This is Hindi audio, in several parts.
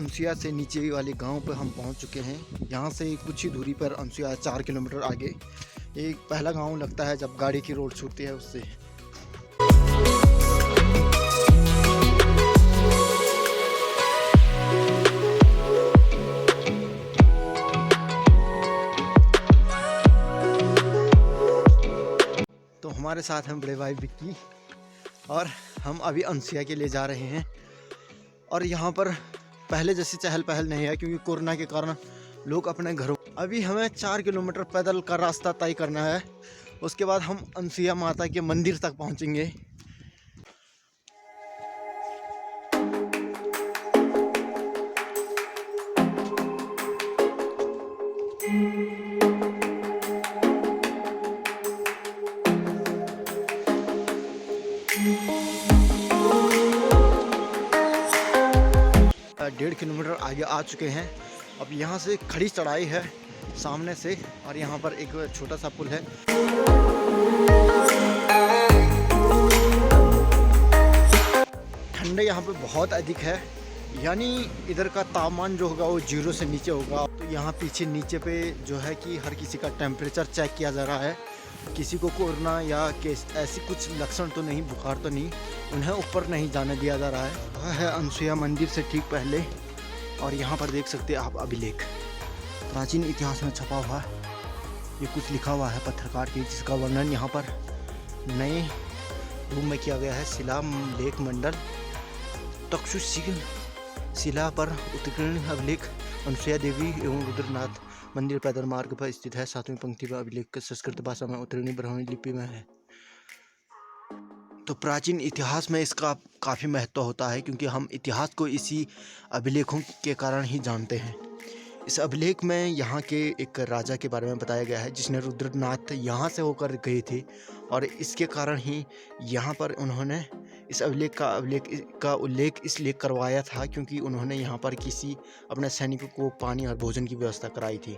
अनसुईया से नीचे वाले गांव पर हम पहुंच चुके हैं। यहाँ से कुछ ही दूरी पर अनसुईया 4 किलोमीटर आगे एक पहला गांव लगता है जब गाड़ी की रोड छूटती है उससे। तो हमारे साथ हैं बड़े भाई विक्की और हम अभी अनसुईया के लिए जा रहे हैं। और यहाँ पर पहले जैसी चहल पहल नहीं है क्योंकि कोरोना के कारण लोग अपने घरों। अभी हमें 4 किलोमीटर पैदल का रास्ता तय करना है। उसके बाद हम अनसुईया माता के मंदिर तक पहुँचेंगे। डेढ़ किलोमीटर आगे आ चुके हैं। अब यहाँ से खड़ी चढ़ाई है सामने से और यहाँ पर एक छोटा सा पुल है। ठंडे यहाँ पे बहुत अधिक है, यानी इधर का तापमान जो होगा वो 0 से नीचे होगा। तो यहाँ पीछे नीचे पे जो है कि हर किसी का टेम्परेचर चेक किया जा रहा है। किसी को कोरोना या ऐसी कुछ लक्षण तो नहीं, बुखार तो नहीं, उन्हें ऊपर नहीं जाने दिया जा रहा है। वह है अनसुईया मंदिर से ठीक पहले। और यहाँ पर देख सकते हैं आप अभिलेख, प्राचीन इतिहास में छपा हुआ ये कुछ लिखा हुआ है पत्थरकार के, जिसका वर्णन यहाँ पर नए रूप में किया गया है। शिला लेख मंडल तक्षशिला शिला पर उत्कीर्ण अभिलेख अनसुईया देवी एवं रुद्रनाथ मंदिर पैदल मार्ग पर स्थित है। 7वीं पंक्ति में अभिलेख संस्कृत भाषा में उत्कीर्ण ब्राह्मणी लिपि में है। तो प्राचीन इतिहास में इसका काफ़ी महत्व होता है क्योंकि हम इतिहास को इसी अभिलेखों के कारण ही जानते हैं। इस अभिलेख में यहाँ के एक राजा के बारे में बताया गया है जिसने रुद्रनाथ यहाँ से होकर गए थे और इसके कारण ही यहाँ पर उन्होंने इस अभिलेख का उल्लेख इसलिए करवाया था क्योंकि उन्होंने यहाँ पर किसी अपने सैनिकों को पानी और भोजन की व्यवस्था कराई थी।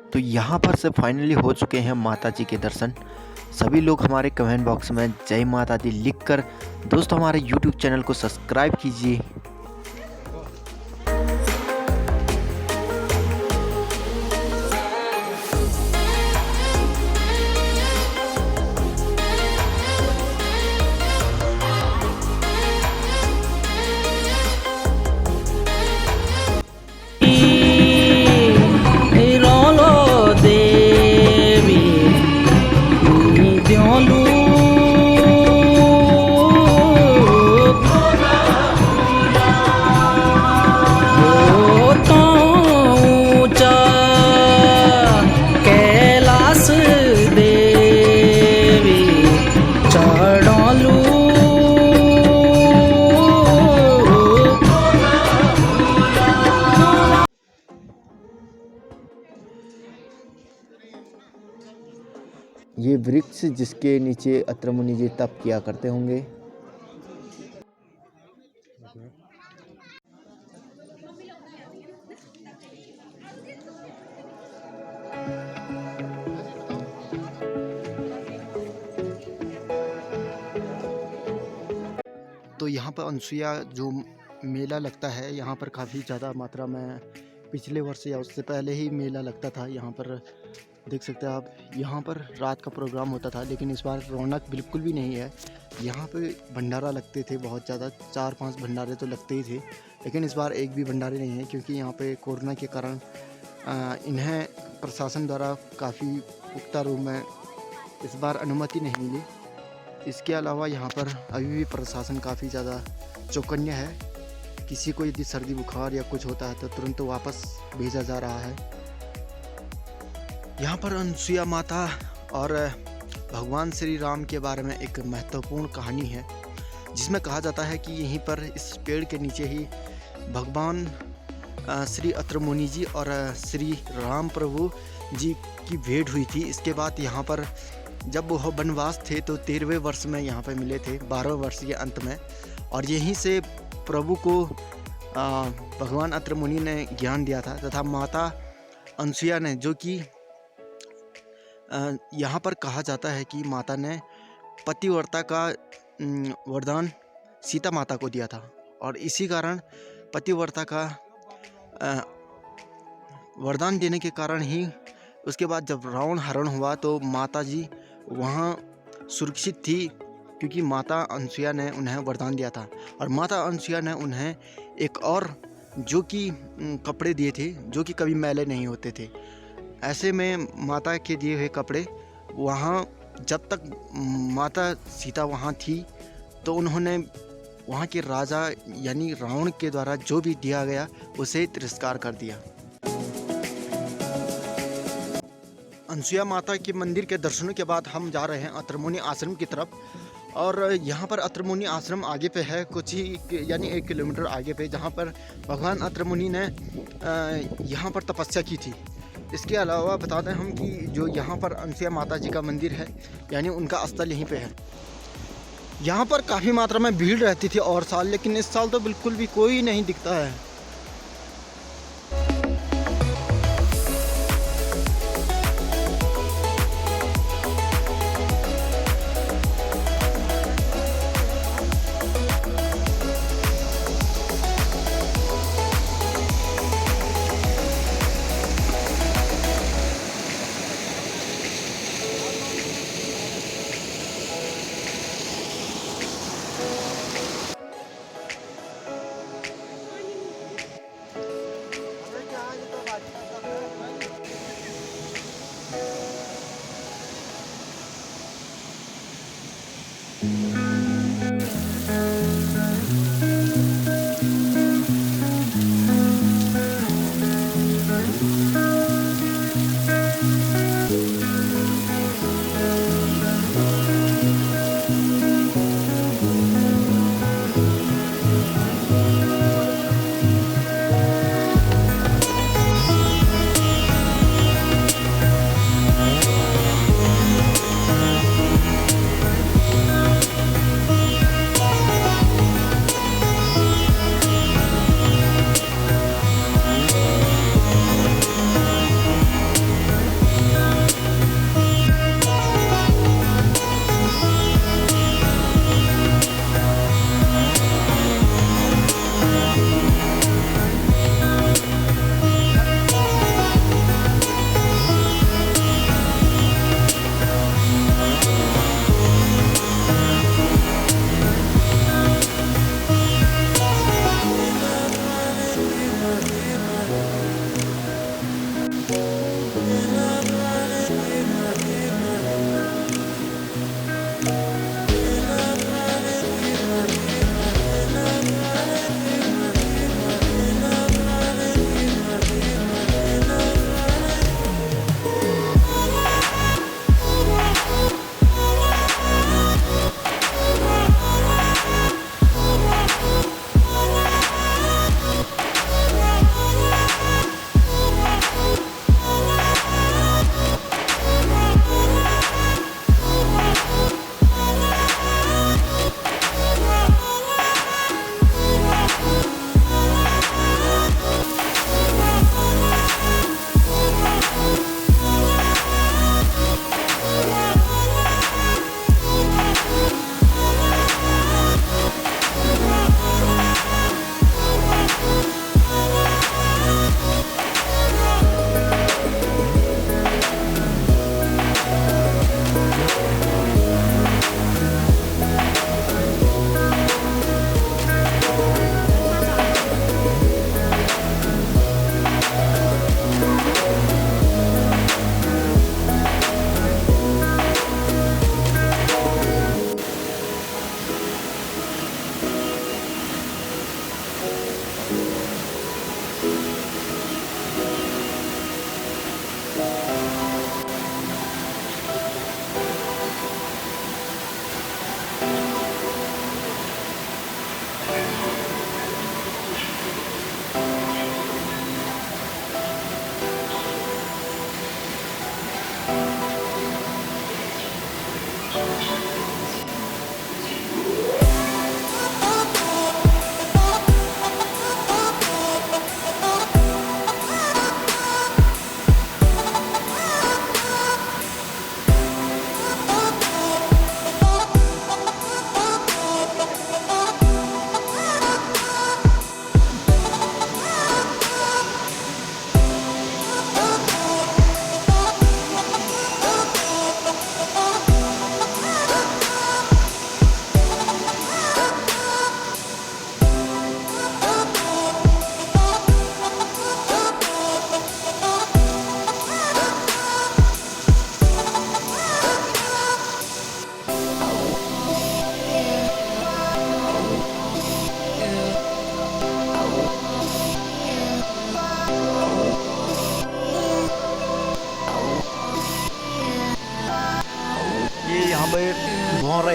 तो यहाँ पर से फाइनली हो चुके हैं माता जी के दर्शन। सभी लोग हमारे कमेंट बॉक्स में जय माता दी लिखकर दोस्तों हमारे YouTube चैनल को सब्सक्राइब कीजिए। ये वृक्ष जिसके नीचे अत्र मुनि जी तप किया करते होंगे। तो यहाँ पर अनसुईया जो मेला लगता है, यहाँ पर काफ़ी ज़्यादा मात्रा में पिछले वर्ष या उससे पहले ही मेला लगता था। यहाँ पर देख सकते हैं आप, यहाँ पर रात का प्रोग्राम होता था लेकिन इस बार रौनक बिल्कुल भी नहीं है। यहाँ पे भंडारा लगते थे बहुत ज़्यादा, 4-5 भंडारे तो लगते ही थे, लेकिन इस बार एक भी भंडारे नहीं है क्योंकि यहाँ पे कोरोना के कारण इन्हें प्रशासन द्वारा काफ़ी पुख्ता रूप में इस बार अनुमति नहीं मिली। इसके अलावा यहाँ पर अभी भी प्रशासन काफ़ी ज़्यादा चौकन्या है। किसी को यदि सर्दी बुखार या कुछ होता है तो तुरंत वापस भेजा जा रहा है। यहाँ पर अनसुईया माता और भगवान श्री राम के बारे में एक महत्वपूर्ण कहानी है जिसमें कहा जाता है कि यहीं पर इस पेड़ के नीचे ही भगवान श्री अत्र मुनि जी और श्री राम प्रभु जी की भेंट हुई थी। इसके बाद यहाँ पर जब वह वनवास थे तो 13वें वर्ष में यहाँ पर मिले थे, 12वें वर्ष के अंत में। और यहीं से प्रभु को भगवान अत्र मुनि ने ज्ञान दिया था तथा माता अनसुईया ने, जो कि यहाँ पर कहा जाता है कि माता ने पतिव्रता का वरदान सीता माता को दिया था, और इसी कारण पतिव्रता का वरदान देने के कारण ही उसके बाद जब रावण हरण हुआ तो माता जी वहाँ सुरक्षित थी, क्योंकि माता अनसुया ने उन्हें वरदान दिया था। और माता अनसुया ने उन्हें एक और जो कि कपड़े दिए थे जो कि कभी मैले नहीं होते थे। ऐसे में माता के दिए हुए कपड़े वहाँ, जब तक माता सीता वहाँ थी तो उन्होंने वहाँ के राजा यानी रावण के द्वारा जो भी दिया गया उसे तिरस्कार कर दिया। अनसुया माता के मंदिर के दर्शनों के बाद हम जा रहे हैं अत्रमुनि आश्रम की तरफ। और यहाँ पर अत्रमुनि आश्रम आगे पे है, कुछ ही यानी 1 किलोमीटर आगे पे, जहाँ पर भगवान अत्रमुनि ने यहाँ पर तपस्या की थी। इसके अलावा बता दें हम कि जो यहाँ पर अनसुया माता जी का मंदिर है यानी उनका स्थल यहीं पे है। यहाँ पर काफ़ी मात्रा में भीड़ रहती थी और साल, लेकिन इस साल तो बिल्कुल भी कोई नहीं दिखता है।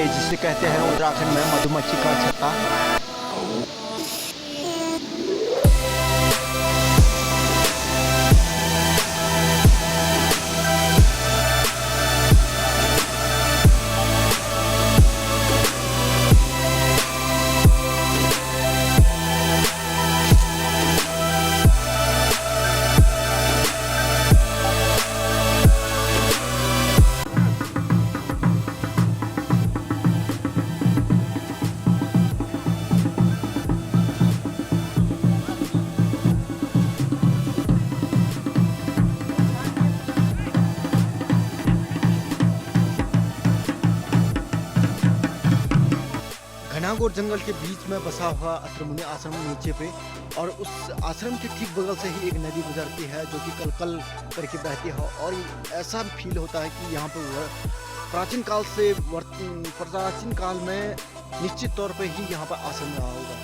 है जिसे कहते हैं उत्तराखंड में मधुमक्खी का छत्ता। घनाघोर जंगल के बीच में बसा हुआ अत्रमुनि आश्रम नीचे पे, और उस आश्रम के ठीक बगल से ही एक नदी गुजरती है जो कि कल करके बहती है। और ऐसा फील होता है कि यहाँ पर प्राचीन काल में निश्चित तौर पे ही यहाँ पर आश्रम रहा होगा।